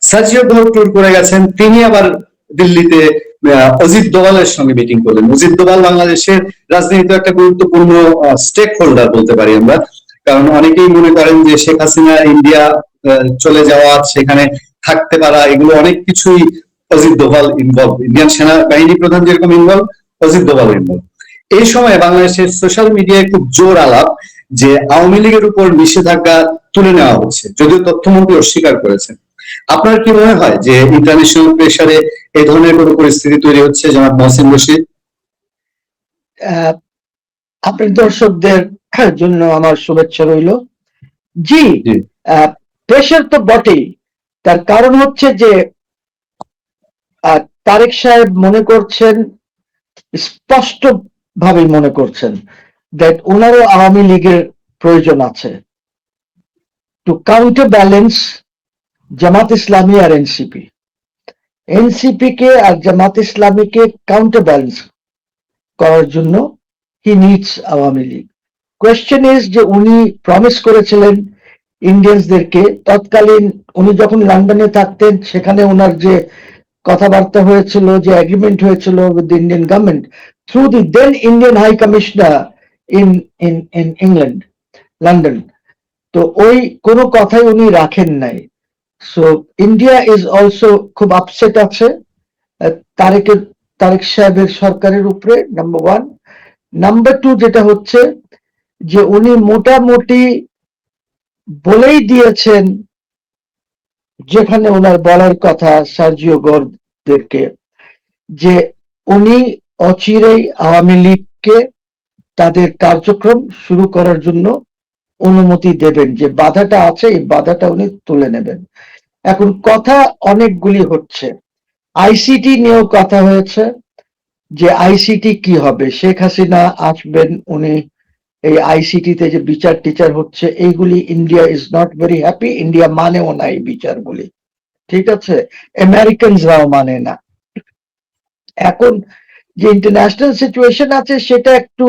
Sergio ঘোর tour করে গেছেন, তিনি আবার দিল্লিতে অজিত দোভালের সঙ্গে মিটিং করলেন। অজিত দোভাল বাংলাদেশের রাজনীতিতে একটা গুরুত্বপূর্ণ স্টেক হোল্ডার বলতে পারি আমরা, কারণ অনেকেই মনে করেন যে শেখ হাসিনা ইন্ডিয়া চলে যাওয়া, সেখানে থাকতে পারা, এগুলো অনেক কিছুই অজিত দোভাল ইনভলভ, ইন্ডিয়ান সেনাবাহিনী প্রধান যেরকম ইনভলভ, অজিত দোভাল ইনভলভ। এই সময় বাংলাদেশের সোশ্যাল মিডিয়ায় খুব জোর আলাপ যে আওয়ামী লীগের উপর নিষেধাজ্ঞা তুলে নেওয়া হচ্ছে, যদিও তথ্যমন্ত্রী অস্বীকার করেছেন। আপনার কি মনে হয় যে ইন্টারন্যাশনাল প্রেসারে এই ধরনের কোনো পরিস্থিতি তৈরি হচ্ছে জনাব মহসিন রশিদ? আপনার দর্শকদের জন্য আমার শুভেচ্ছা রইল। জি, প্রেসার তো বটেই। তার কারণ হচ্ছে যে তারেক সাহেব মনে করছেন, স্পষ্ট ভাবে মনে করছেন দ্যাট ওনারও আওয়ামী লীগের প্রয়োজন আছে two counter balance Jamaat Islami আর এনসিপি। এনসিপি কে আর জামাত ইসলামীকে কাউন্টার ব্যালেন্স করার জন্য হি needs Awami League. Question is যে উনি প্রমিস করেছিলেন ইন্ডিয়ানসদেরকে, তৎকালীন উনি যখন লন্ডনে থাকতেন সেখানে ওনার যে কথাবার্তা হয়েছিল, যে এগ্রিমেন্ট হয়েছিল with the Indian government through the then Indian high commissioner in in in England, London, তো ওই কোনো কথাই উনি রাখেন নাই। সো ইন্ডিয়া ইজ অলসো খুব আপসেট আছে তারেক সাহেবের সরকারের উপরে, নাম্বার ওয়ান। নাম্বার টু যেটা হচ্ছে যে উনি মোটামুটি বলেই দিয়েছেন, যেখানে ওনার বলার কথা সার্জিও গোরদেরকে, যে উনি অচিরেই আওয়ামী লীগকে তাদের কার্যক্রম শুরু করার জন্য অনুমতি দেবেন, যে বাধাটা আছে এই বাধাটা উনি তুলে নেবেন। এখন কথা অনেকগুলি হচ্ছে, আইসিটি নিয়েও কথা হয়েছে যে আইসিটি কি হবে, শেখ হাসিনা আসবেন, উনি এই আইসিটিতে যে বিচার টিচার হচ্ছে এইগুলি, India is not very happy, India মানেও না এই বিচারগুলি, ঠিক আছে, আমেরিকানসরাও মানে না। এখন যে ইন্টারন্যাশনাল সিচুয়েশন আছে সেটা একটু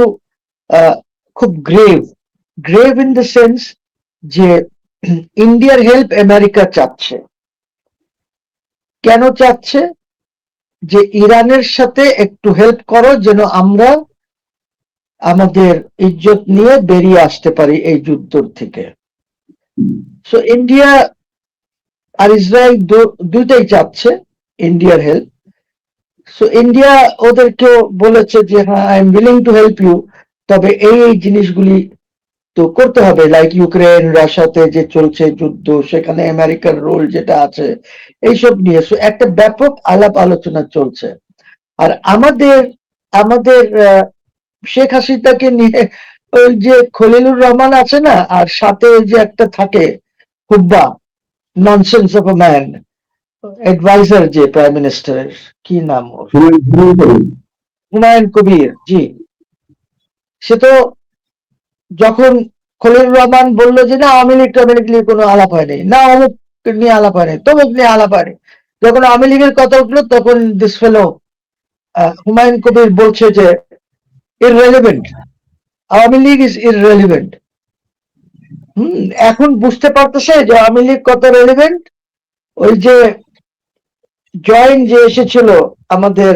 খুব grave, grave in the sense যে ইন্ডিয়ার হেল্প আমেরিকা চাচ্ছে। কেন চাচ্ছে? যে ইরানের সাথে একটু হেল্প করো যেন আমরা আমাদের ইজ্জত নিয়ে বেরিয়ে আসতে পারি এই যুদ্ধ থেকে। সো ইন্ডিয়া আর ইসরায়েল দুইটাই চাচ্ছে ইন্ডিয়ার হেল্প। সো ইন্ডিয়া ওদেরকেও বলেছে যে হ্যাঁ, I am willing to help you, তবে এই এই জিনিসগুলি তো করতে হবে, লাইক ইউক্রেন রাশিয়াতে যে চলছে যুদ্ধ, সেখানে আমেরিকার রোল যেটা আছে, এইসব নিয়ে একটা ব্যাপক আলাপ আলোচনা চলছে। আর আমাদের আমাদের শেখ হাসিনাকে নিয়ে ওই যে খলিলুর রহমান আছে না, আর সাথে ওই যে একটা থাকে হুব্বা, nonsense of a man, adviser যে প্রাইম মিনিস্টারের, কি নাম ওর, হুমায়ুন কবির, জি। সে তো যখন খলিলুর রহমান বললো যে না আওয়ামী লীগ নিয়ে কোনো আলাপ হয়নি, না অমুক নিয়ে আলাপ হয়নি, তমুক নিয়ে আলাপ হয়নি, যখন আওয়ামী লীগের কথা উঠলো তখন দিস ফেলো হুমায়ুন কবির বলছে যে irrelevant, Awami League is irrelevant. এখন বুঝতে পারতেছে যে আওয়ামী লীগ কত রেলেভেন্ট। ওই যে জয়েন যে এসেছিল আমাদের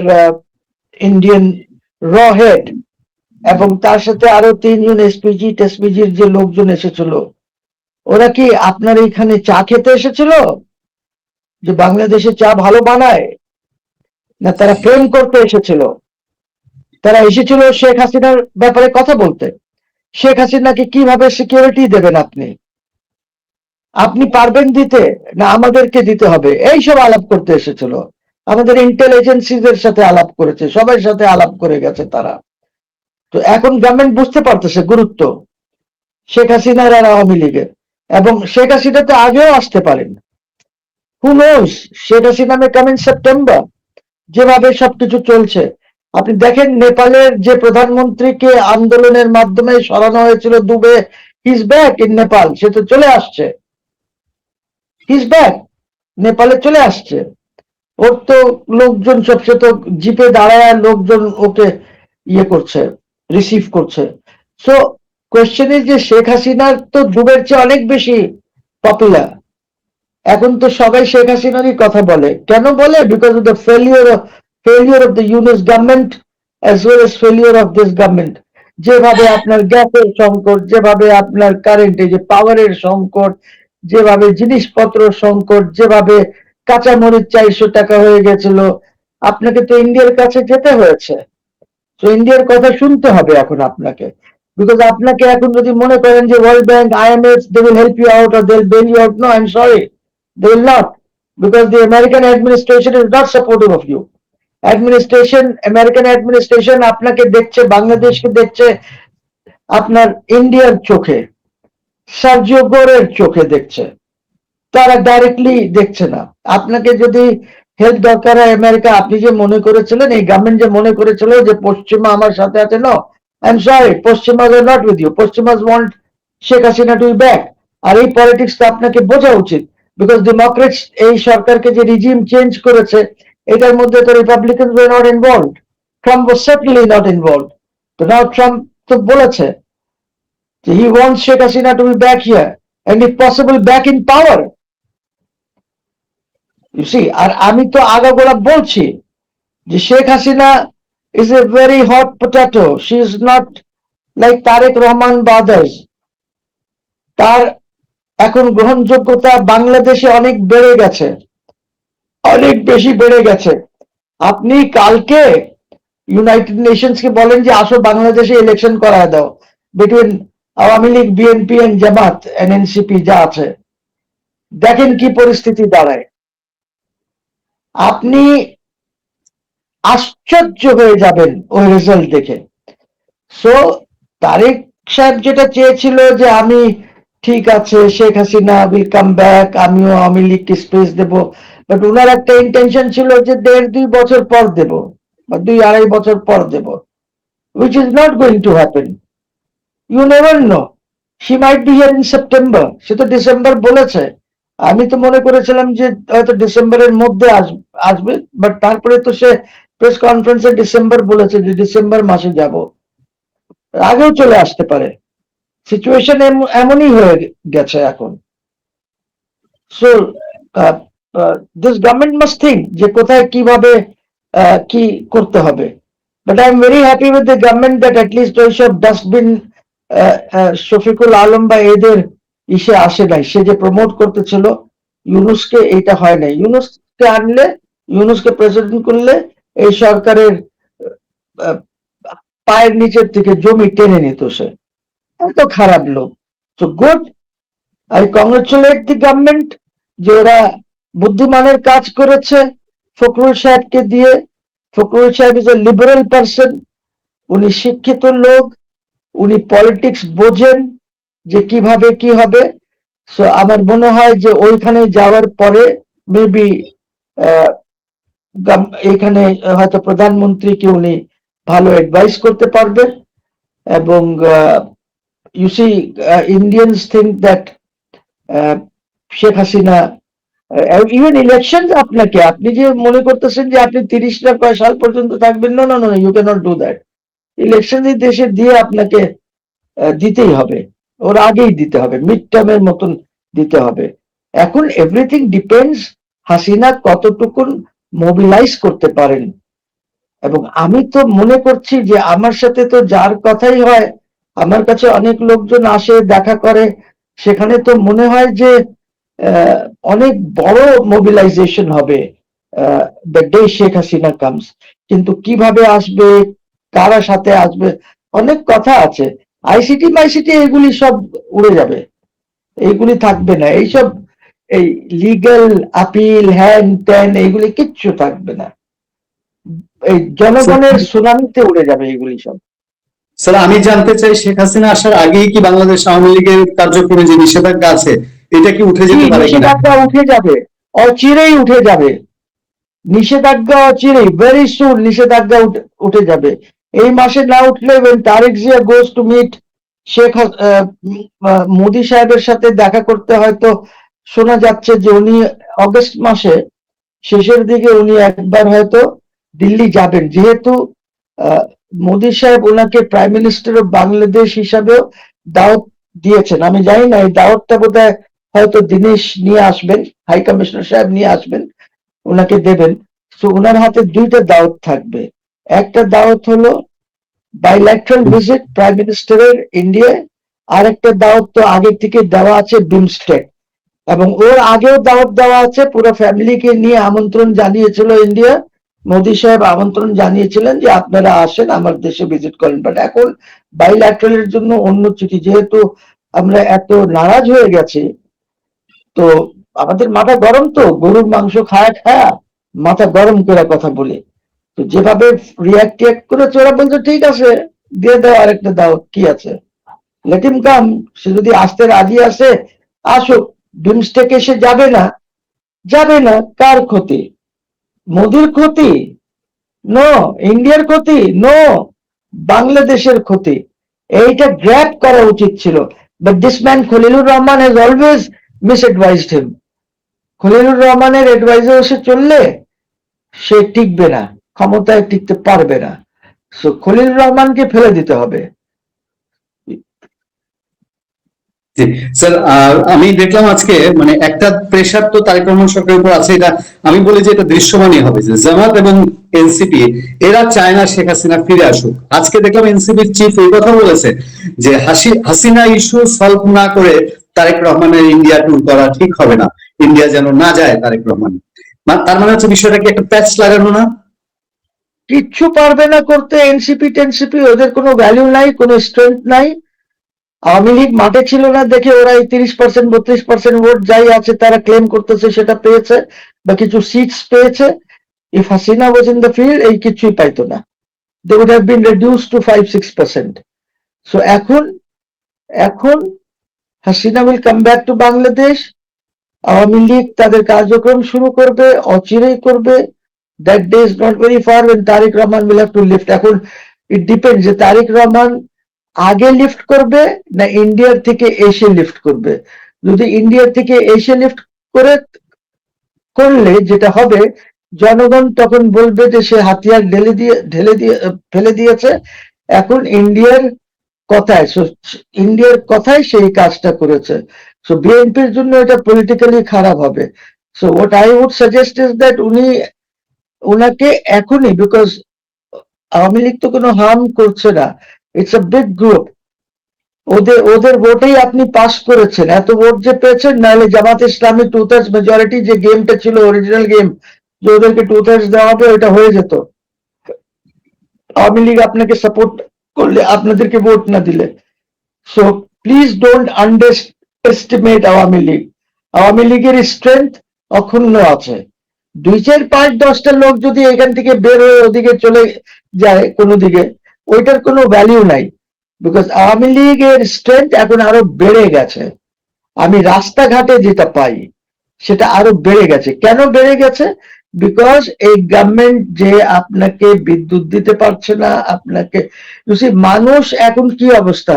ইন্ডিয়ান র হেড, এবং তার সাথে আরো 3জন এসপিজি টেসপিজির যে লোকজন এসেছিল, ওরা কি আপনার এখানে চা খেতে এসেছিল যে বাংলাদেশে চা ভালো বানায়, না তারা প্রেম করতে এসেছিল? তারা এসেছিল শেখ হাসিনার ব্যাপারে কথা বলতে। শেখ হাসিনাকে কিভাবে সিকিউরিটি দেবেন আপনি, আপনি পারবেন দিতে, না আমাদেরকে দিতে হবে, এইসব আলাপ করতে এসেছিল। আমাদের ইন্টেল এজেন্সিদের সাথে আলাপ করেছে, সবার সাথে আলাপ করে গেছে তারা। তো এখন গভর্নমেন্ট বুঝতে পারতেছে গুরুত্ব শেখ হাসিনার আর আওয়ামী লীগের, এবং শেখ হাসিনা তো আগেও আসতে পারেন, who knows, Sheikh Hasina may come in September. যেভাবে সবকিছু চলছে আপনি দেখেন, নেপালের যে প্রধানমন্ত্রীকে আন্দোলনের মাধ্যমে সরানো হয়েছিল Deuba, he's back in Nepal, সে তো চলে আসছে, হিজ ব্যাক, নেপালে চলে আসছে। ওর তো লোকজন সবসে তো জিপে দাঁড়ায় লোকজন ওকে ইয়ে করছে, রিসিভ করছে। সো কোয়েশ্চেন ইজ যে শেখ হাসিনার তো দুবের চেয়ে অনেক বেশি পপুলার, এখন তো সবাই শেখ হাসিনারই কথা বলে। কেন বলে? Because of the failure of the Yunus government as well as failure of this government. যেভাবে আপনার গ্যাসের সংকট, যেভাবে আপনার কারেন্টে যে পাওয়ারের সংকট, যেভাবে জিনিসপত্র সংকট, যেভাবে কাঁচামরিচ 400 টাকা হয়ে গেছিল, আপনাকে তো ইন্ডিয়ার কাছে যেতে হয়েছে। তো ইন্ডিয়ার কথা শুনতে হবে এখন আপনাকে, বিকজ আপনাকে এখন যদি মনে করেন যে world bank, IMF, they will help you out or they will bail you out, no, I am sorry, they will not, because the American administration is not supportive of you. American administration আপনাকে দেখছে, বাংলাদেশকে দেখছে আপনার ইন্ডিয়ার চোখে, Sergio গোরের চোখে দেখছে। তারা ডাইরেক্টলি দেখছে না। আপনাকে যদি হেল্প দরকার হয় আমেরিকা, আপনি যে মনে করেছিলেন, এই গভর্নমেন্ট যে মনে করেছিল যে পশ্চিমা আমার সাথে আছে, নো, আই এম সরি, পশ্চিমাস আর নট উইথ ইউ। পশ্চিমাস want Sheikh Hasina to be back. আর এই পলিটিক্সটা আপনাকে বোঝা উচিত, বিকজ ডেমোক্রেটস এই সরকারকে যে রিজিম চেঞ্জ করেছে, এটার মধ্যে তো republican were not involved, Trump was certainly not involved. তো নাও ট্রাম্প তো বলেছে যে he wants Sheikh Hasina to be back here and if possible back in power. You see, আর আমি তো আগাগোড়া বলছি যে Sheikh Hasina is a very hot potato. She is not like Tarique Rahman বা others. তার এখন গ্রহণযোগ্যতা বাংলাদেশে অনেক বেড়ে গেছে, অনেক বেশি বেড়ে গেছে। আপনি কালকে ইউনাইটেড নেশনস কে বলেন যে আসো বাংলাদেশে ইলেকশন করায় দাও between Awami League, BNP and Jamaat and NCP যা আছে, দেখেন কি পরিস্থিতি দাঁড়ায়। আপনি আশ্চর্য হয়ে যাবেন ওই রেজাল্ট দেখে। সো তারেক সাহেব যেটা চেয়েছিল যে আমি ঠিক আছে Sheikh Hasina will come back, আমিও আওয়ামী লীগকে স্পেস দেব, বাট ওনার একটা ইন্টেনশন ছিল যে 1.5-2 বছর পর দেব বা 2-2.5 বছর পর দেব, which is not going to happen. You never know. She might be here in September. সে তো ডিসেম্বর বলেছে। আমি তো মনে করেছিলাম যে হয়তো ডিসেম্বরের মধ্যে আসবে, বাট তারপরে তো সে প্রেস কনফারেন্সে ডিসেম্বর বলেছে যে ডিসেম্বর মাসে যাব, আগেও চলে আসতে পারে। সিচুয়েশন এমনই হয়ে গেছে এখন। So this government must think যে কোথায় কিভাবে কি করতে হবে। But I am very happy with the government that at least ওইসব ডাস্টবিন শফিকুল আলম বা এদের ইসে আসে নাই। সে যে প্রমোট করতেছিল ইউনুসকে, এইটা হয় নাই। ইউনুসকে আনলে, ইউনুসকে প্রেসিডেন্ট করলে এই সরকারের পায়ের নিচের থেকে জমি টেনে নিত সে। এত খারাপ লোক। So good, I congratulate the government যে ওরা বুদ্ধিমানের কাজ করেছে ফখরুল সাহেবকে দিয়ে। ফখরুল সাহেব ইজ এ লিবারেল পারসন, উনি শিক্ষিত লোক, উনি পলিটিক্স বোঝেন যে কিভাবে কি হবে। সো আমার মনে হয় যে ওইখানে যাওয়ার পরে মেবি এখানে হয়তো প্রধানমন্ত্রীকে উনি ভালো অ্যাডভাইস করতে পারবেন। এবং you see, Indians think that Sheikh Hasina even election, আপনাকে আপনি যে মনে করতেছেন যে আপনি 30 না কয় সাল পর্যন্ত থাকবেন, no no no, you can not do that. Election এই দেশে দিয়ে আপনাকে দিতেই হবে, ওর আগেই দিতে হবে, মিড টার্মের মতন দিতে হবে। এখন এভরিথিং ডিপেন্ডস হাসিনা কতটুকু মোবিলাইজ করতে পারেন। এবং আমি তো মনে করছি যে আমার সাথে তো যার কথাই হয়, আমার কাছে অনেক লোকজন আসে, দেখা করে, সেখানে তো মনে হয় যে অনেক বড় মোবিলাইজেশন হবে the day Sheikh Hasina comes. কিন্তু কিভাবে আসবে, কারা সাথে আসবে, অনেক কথা আছে। আইসিটি মাইসিটি এগুলি সব উড়ে যাবে, এইগুলি থাকবে না। এইসব এই লিগ্যাল আপিল হ্যান ত্যান এইগুলি কিচ্ছু থাকবে না। এই জনগণের সুনামিতে উড়ে যাবে এগুলি সব। স্যার, আমি জানতে চাই শেখ হাসিনা আসার আগেই কি বাংলাদেশ আওয়ামী লীগের কার্যক্রমে যে নিষেধাজ্ঞা আছে এটা কি উঠে যেতে পারে কিনা? নিষেধাজ্ঞা উঠে যাবে, অচিরেই উঠে যাবে। নিষেধাজ্ঞা অচিরেই, ভেরি সুন নিষেধাজ্ঞা উঠে যাবে। এই মাসে না উঠলে when Tarique Zia goes to meet Sheikh Modi সাহেবের সাথে দেখা করতে, হয়তো শোনা যাচ্ছে যে উনি অগস্ট মাসে শেষের দিকে উনি একবার হয়তো দিল্লি যাবেন, যেহেতু মোদি সাহেব ওনাকে প্রাইম মিনিস্টার অফ বাংলাদেশ হিসাবেও দাওয়াত দিয়েছেন। আমি জানি না এই দাওয়াতটা বোধহয় হয়তো দিনেশ নিয়ে আসবেন, হাই কমিশনার সাহেব নিয়ে আসবেন, ওনাকে দেবেন। তো ওনার হাতে দুইটা দাওয়াত থাকবে। একটা দাওয়াত হলো বাইল্যাটারাল ভিজিট প্রাইম মিনিস্টারের ইন্ডিয়ায়, আর একটা দাওয়াত তো আগে থেকে দেওয়া আছে বিমস্টেক, এবং ওর আগেও দাওয়াত দেওয়া আছে, পুরো ফ্যামিলিকে নিয়ে আমন্ত্রণ জানিয়েছিল ইন্ডিয়া। মোদী সাহেব আমন্ত্রণ জানিয়েছিলেন যে আপনারা আসেন আমার দেশে ভিজিট করেন। বাট এখন বাইল্যাটারালের জন্য অন্য চিঠি, যেহেতু আমরা এত নারাজ হয়ে গেছি, তো আমাদের মাথা গরম, তো গরুর মাংস খায়া খায়া মাথা গরম করে কথা বলি। তো যেভাবে রিয়াক্ট করেছে, ওরা বলছে ঠিক আছে দিয়ে দাও আরেকটা দাও, কি আছে, লেট হিম কাম। সে যদি আসতে রাজি আসে আসুক, বিমস্টেক এসে যাবে না, যাবে না, কার ক্ষতি? মোদির ক্ষতি? নো। ইন্ডিয়ার ক্ষতি? নো। বাংলাদেশের ক্ষতি। এইটা গ্র্যাব করা উচিত ছিল। But this man Khalilur Rahman has always miss advised him. Khalilur রহমানের অ্যাডভাইসে এসে চললে সে টিকবে না, ক্ষমতায় টিকতে পারবে না। সো খলিলুর রহমানকে ফেলে দিতে হবে। জি স্যার, আমি দেখলাম আজকে মানে একটা প্রেশার তো তারেক রহমান সরকারের উপর আছে, এটা আমি বলি যে এটা দৃশ্যমানই হবে যে জামাত এবং এনসিপি এরা চায় না শেখ হাসিনা ফিরে আসুক। আজকে দেখলাম এনসিপির চিফ এই কথা বলেছে যে হাসিনা ইস্যু সলভ না করে তারেক রহমানের ইন্ডিয়া ট্যুর করা ঠিক হবে না, ইন্ডিয়া যেন না যায় তারেক রহমান। তার মানে হচ্ছে বিষয়টা কি একটা প্যাচ লাগানো না? কিচ্ছু পারবে না করতে। এনসিপি টেনসিপি ওদের কোনো ভ্যালু নাই, কোনো স্ট্রেংথ নাই। আওয়ামী লীগ মাঠে ছিল না দেখে ওরা এই 30% 32% ভোট যাই আছে তারা ক্লেম করতেছে সেটা পেয়েছে, বা কিছু সিটস পেয়েছে। If Hasina was in the field এই কিছুই পাইতো না। They would have been reduced to 5-6%। So এখন এখন Hasina will come back to Bangladesh. Awami League তাদের কার্যক্রম শুরু করবে, অচিরেই করবে। That day is not very far when Tarique Rahman will have to lift। এখন ইট ডিপেন্ড যে তারেক রহমান আগে লিফট করবে না ইন্ডিয়ার থেকে এসে লিফট করবে। যদি ইন্ডিয়ার থেকে এসে লিফট করে করলে যেটা হবে, জনগণ তখন বলবে যে সে হাতিয়ার ঢেলে দিয়ে ফেলে দিয়েছে। এখন ইন্ডিয়ার কথায় সেই কাজটা করেছে। সো বিএনপির জন্য এটা পলিটিক্যালি খারাপ হবে। So what I would suggest is that উনাকে এখনই, বিকজ আওয়ামী লীগ তো কোনো হার্ম করছে না, ইটস আ বিগ গ্রুপ, ওদের ওদের ভোটেই আপনি পাস করেছেন, এত ভোট যে পেয়েছেন। নাহলে জামাত ইসলামী 2/3 মেজরিটি যে গেমটা ছিল, অরিজিনাল গেম, যে ওদেরকে 2/3 দেওয়া হবে, ওইটা হয়ে যেত। আওয়ামী লীগ আপনাকে সাপোর্ট করলে, আপনাদেরকে ভোট না দিলে। So please don't under estimate Awami League. Awami লীগের স্ট্রেংথ অক্ষুণ্ণ আছে। 2-4-5-10টা লোক যদি এখান থেকে বের হয়ে ওদিকে চলে যায় কোনো দিকে, ওইটার কোনো ভ্যালিউ নাই। বিকজ আওয়ামী লীগের স্ট্রেংথ এখন আরো বেড়ে গেছে। আমি রাস্তাঘাটে যেটা পাই সেটা আরো বেড়ে গেছে। কেন বেড়ে গেছে? বিকজ এই গভর্নমেন্ট যে আপনাকে বিদ্যুৎ দিতে পারছে না, আপনাকে মানুষ এখন কি অবস্থা,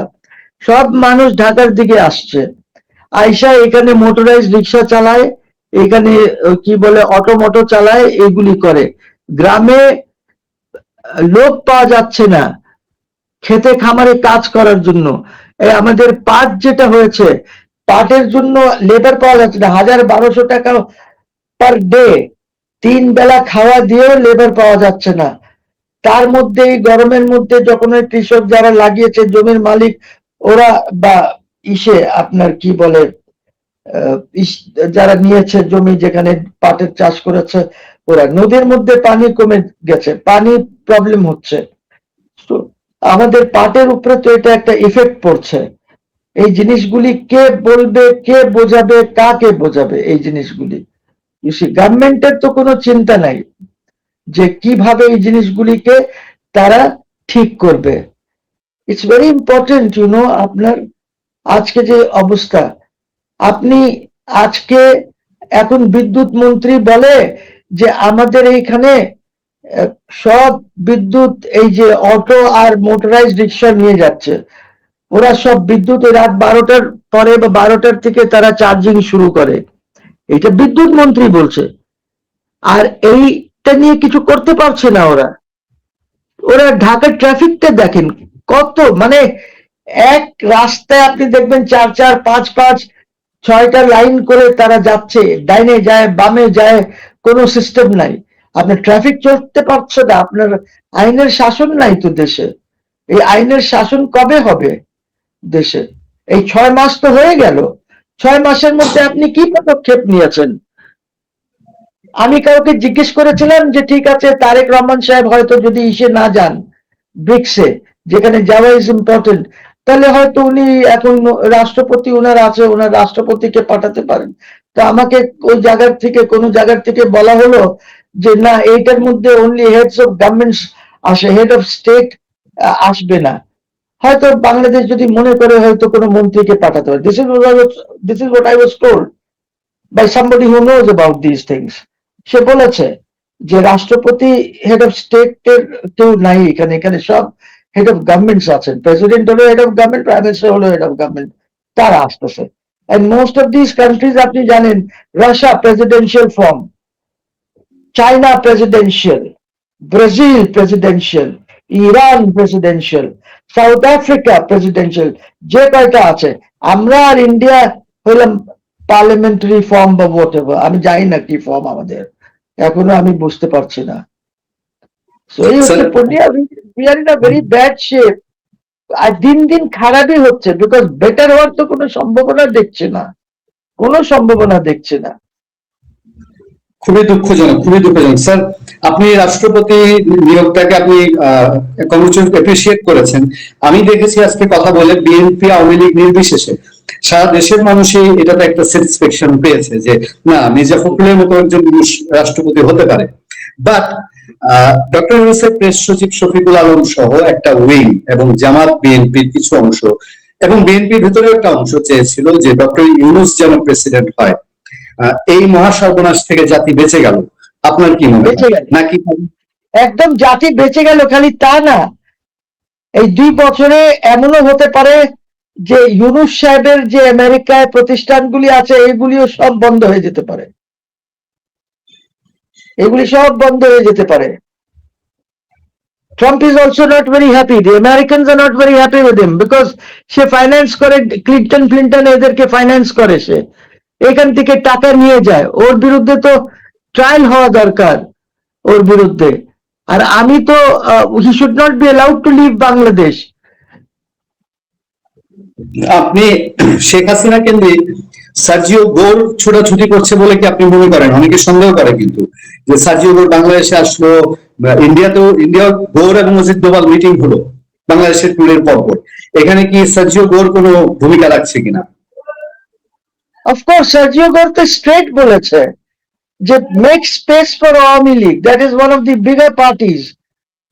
সব মানুষ ঢাকার দিকে আসছে, আইসা এখানে মোটরাইজ রিক্সা চালায়, এখানে কি বলে অটো চালায়, এগুলি করে। গ্রামে লোক পাওয়া যাচ্ছে না খেতে খামারে কাজ করার জন্য। আমাদের পাট যেটা হয়েছে, পাটের জন্য লেবার পাওয়া যাচ্ছে না। 1000-1200 টাকা পার ডে, 3 বেলা খাওয়া দিয়েও লেবার পাওয়া যাচ্ছে না। তার মধ্যে এই গরমের মধ্যে যখন ওই কৃষক যারা লাগিয়েছে, জমির মালিক ওরা, বা আপনার কি বলে যারা নিয়েছে জমি যেখানে পাটের চাষ করেছে, ওরা, নদীর মধ্যে পানি কমে গেছে, পানি প্রবলেম হচ্ছে। তো আমাদের পাটের উপরে তো এটা একটা ইফেক্ট পড়ছে। এই জিনিসগুলি কে বলবে, কে বোঝাবে, কাকে বোঝাবে এই জিনিসগুলি? গভর্নমেন্টের তো কোনো চিন্তা নাই যে কিভাবে এই জিনিসগুলিকে তারা ঠিক করবে। ইটস ভেরি ইম্পর্টেন্ট আপনার আজকে যে অবস্থা, আপনি আজকে এখন বিদ্যুৎ মন্ত্রী বলে যে আমাদের এইখানে সব বিদ্যুৎ এই যে অটো আর মোটরাইজড রিক্সা নিয়ে যাচ্ছে, ওরা সব বিদ্যুৎ রাত 12টার পরে বা 12টার থেকে তারা চার্জিং শুরু করে। এটা বিদ্যুৎ মন্ত্রী বলছে, আর এইটা নিয়ে কিছু করতে পারছে না ওরা। ওরা ঢাকার ট্রাফিকটা দেখেন কত, মানে এক রাস্তায় আপনি দেখবেন 4-4, 5-5 6টা লাইন করে তারা যাচ্ছে, ডাইনে যায় বামে যায়, কোনো সিস্টেম নাই। আপনার ট্রাফিক চলতে পারছে না, আপনার আইনের শাসন নাই তো দেশে। এই আইনের শাসন কবে হবে দেশে? এই 6 মাস তো হয়ে গেল। 6 মাসের মধ্যে আপনি কি পদক্ষেপ নিয়েছেন? আমি কাউকে জিজ্ঞেস করেছিলাম যে ঠিক আছে, তারেক রহমান সাহেব হয়তো যদি ইসে না যান ব্রিক্সে, যেখানে যাওয়া ইজ ইম্পর্টেন্ট, তাহলে হয়তো উনি এখন রাষ্ট্রপতি ওনার আছে, ওনার রাষ্ট্রপতিকে পাঠাতে পারেন। তো আমাকে ওই জায়গার থেকে, কোনো জায়গার থেকে বলা হলো যে না, এইটার মধ্যে অনলি হেডস অফ গভর্নমেন্টস আসে, হেড অফ স্টেট আসবে না। হয়তো বাংলাদেশ যদি মনে করে হয়তো কোনো মন্ত্রীকে পাঠাতে পারে। This is what I was told by somebody who knows about these things. সে বলেছে যে রাষ্ট্রপতি, হেড অফ স্টেট এর কেউ নাই এখানে, এখানে সব হেড অফ গভর্নমেন্টস আছেন। প্রেসিডেন্ট হলো head of government, prime minister হলো হেড অফ গভর্নমেন্ট, তারা আসতেছে। And most of this countries আপনি জানেন, Russia presidential form, China presidential, Brazil presidential, Iran presidential, South Africa presidential, যে কয়টা আছে। আমরা আর ইন্ডিয়া হইলাম পার্লামেন্টারি ফর্ম বা হোয়াট এভার, আমি জানি না কি ফর্ম আমাদের, এখনো আমি বুঝতে পারছি না। সো এই হচ্ছে Purnia, we are in a very bad shape. আর দিন দিন খারাপই হচ্ছে, বিকজ বেটার হওয়ার তো কোনো সম্ভাবনা দেখছে না, কোনো সম্ভাবনা দেখছে না। খুবই দুঃখজনক, খুবই দুঃখজনক স্যার। আপনি রাষ্ট্রপতি নিয়োগটাকে আপনি এপ্রিসিয়েট করেছেন। আমি দেখেছি আজকে কথা বলে বিএনপি আওয়ামী লীগ নির্বিশেষে সারা দেশের মানুষই এটাতে একটা স্যাটিসফ্যাকশন পেয়েছে যে না, মির্জা ফখরুলের মতো একজন রাষ্ট্রপতি হতে পারে। বাট ডক্টর ইউনূসের প্রেস সচিব শফিকুল আলম সহ একটা উইং এবং জামাত বিএনপির কিছু অংশ এবং বিএনপির ভিতরে একটা অংশ চেয়েছিল যে ডক্টর ইউনূস যেন প্রেসিডেন্ট হয়। এই মহাসর্বনাশ থেকে জাতি বেঁচে গেল, আপনার কি মনে হয়? নাকি একদম জাতি বেঁচে গেল খালি তা না, এই 2 বছরে এমনও হতে পারে যে ইউনূস সাহেবের যে আমেরিকায় প্রতিষ্ঠানগুলি আছে এইগুলিও সব বন্ধ হয়ে যেতে পারে, এগুলি সব বন্ধ হয়ে যেতে পারে। Trump is also not very happy. The Americans are not very happy with him because say finance করে, ক্লিন্টন এদেরকে ফাইন্যান্স করে, সে এখান থেকে টাকা নিয়ে যায়। ওর বিরুদ্ধে তো ট্রায়াল হওয়া দরকার, ওর বিরুদ্ধে। আর আমি তো he should not be allowed to leave Bangladesh. আপনি শেখ হাসিনা কেন্দ্রে সার্জিও গোর ছোটাছুটি করছে বলে কি আপনি মনে করেন? অনেকে সন্দেহ করে কিন্তু যে সার্জিও গোর বাংলাদেশে আসলো, ইন্ডিয়া গোর এবং অজিত দোভাল মিটিং হলো বাংলাদেশের ট্যুরের পরপর, এখানে কি সার্জিও গোর কোনো ভূমিকা রাখছে কিনা? অফকোর্স সার্জিও গোর তো স্ট্রেট বলেছে যে make space for Awami League, that is one of the bigger parties,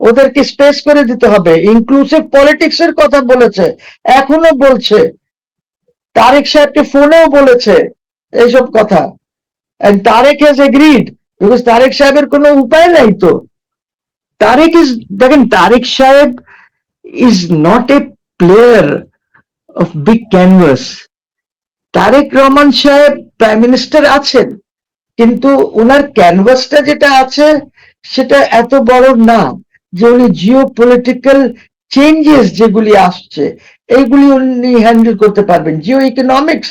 ওদেরকে স্পেস করে দিতে হবে। ইনক্লুসিভ পলিটিক্স এর কথা বলেছে, এখনো বলছে, তারেক সাহেবকে ফোনেও বলেছে এইসব কথা। And Tarique has agreed, because Tarique সাহেবের কোনো উপায় নাই তো। তারেক ইজ, দেখেন Tarique Saheb is not a player of big canvas. Tarique Rahman Saheb prime minister আছেন, কিন্তু ওনার ক্যানভাসটা যেটা আছে সেটা এত বড় না যে উনি জিও পলিটিক্যাল চেঞ্জেস যেগুলি আসছে এইগুলি উনি হ্যান্ডেল করতে পারবেন। জিও ইকোনমিক্স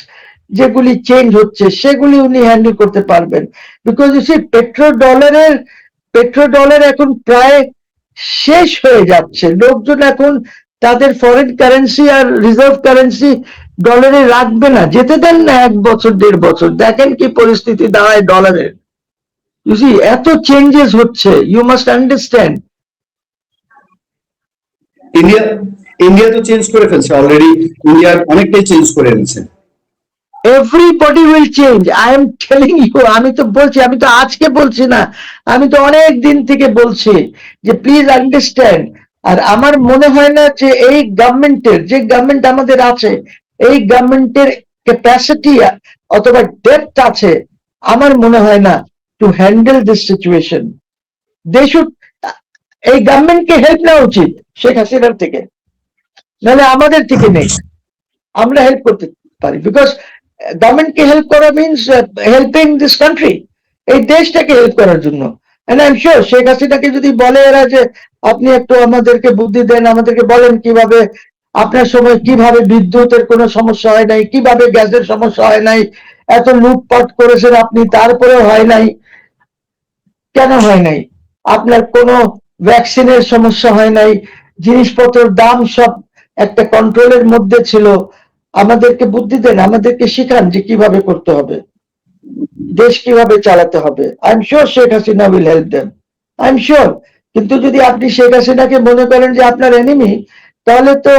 যেগুলি চেঞ্জ হচ্ছে সেগুলি উনি হ্যান্ডেল করতে পারবেন। বিকজ সে পেট্রো ডলার এখন প্রায় শেষ হয়ে যাচ্ছে। লোকজন এখন তাদের ফরেন কারেন্সি আর রিজার্ভ কারেন্সি ডলারে রাখবে না, যেতে দেন না 1 বছর 1.5 বছর, দেখেন কি পরিস্থিতি দাঁড়ায় ডলারের। এত চেঞ্জেস হচ্ছে, you must understand. India India তো চেঞ্জ করে ফেলছে অলরেডি, ইন্ডিয়া অনেকটাই চেঞ্জ করে এনেছে। Everybody will change, I am telling you. আমি তো বলছি, আমি তো আজকে বলছি না, আমি তো অনেক দিন থেকে বলছি যে প্লিজ আন্ডারস্ট্যান্ড। আর আমার মনে হয় না যে এই গভর্নমেন্টের, যে গভর্নমেন্ট আমাদের আছে, এই গভর্নমেন্টের ক্যাপাসিটি অথবা ডেপথ আছে, আমার মনে হয় না to handle this situation. They should, এই গভর্নমেন্টকে হেল্প নেওয়া উচিত শেখ হাসিনার থেকে, নাহলে আমাদের থেকে নেই, আমরা হেল্প করতে পারি। বিকজ গভর্নমেন্টকে হেল্প করা মিনস হেল্পিং দিস কান্ট্রি, এই দেশটাকে হেল্প করার জন্য। And I am sure Sheikh হাসিনাকে যদি বলে এরা যে আপনি একটু আমাদেরকে বুদ্ধি দেন, আমাদেরকে বলেন কিভাবে আপনার সময় কিভাবে বিদ্যুতের কোনো সমস্যা হয় নাই, কিভাবে গ্যাসের সমস্যা হয় নাই, এত লুটপাট করেছেন আপনি, তারপরেও হয় নাই। কেন হয় নাই? আপনার কোনো ভ্যাকসিনের সমস্যা হয় নাই, জিনিসপত্রের দাম সব একটা কন্ট্রোলের মধ্যে ছিল। আমাদেরকে বুদ্ধি দেন, আমাদেরকে শিখান যে কিভাবে করতে হবে, দেশ কিভাবে চালাতে হবে। I am sure Sheikh Hasina will help them, I am sure. কিন্তু যদি আপনি শেখ হাসিনাকে মনে করেন যে আপনার এনিমি, তাহলে তো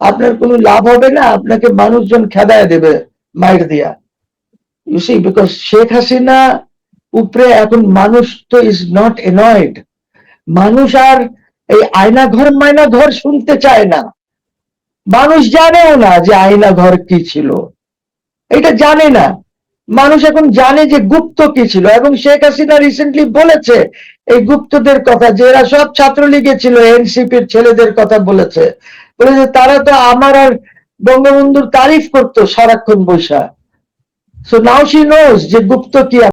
আপনার কোনো লাভ হবে না, আপনাকে মানুষজন খেদায় দেবে মাইর দিয়া। You see, because Sheikh Hasina উপরে এখন মানুষ তো ইজ নট এনয়েড। মানুষ আর এই আয়না ঘর মায়না ঘর শুনতে চায় না। মানুষ জানেও না যে আয়না ঘর কি ছিল, এটা জানে না। মানুষ এখন জানে যে গুপ্ত কি ছিল, এবং শেখ হাসিনা রিসেন্টলি বলেছে এই গুপ্তদের কথা, যে এরা সব ছাত্রলীগে ছিল, এনসিপির ছেলেদের কথা বলেছে। বলেছে তারা তো আমার আর বঙ্গবন্ধুর তারিফ করতো সারাক্ষণ বৈশা। সো নাও শি নোজ যে গুপ্ত কি।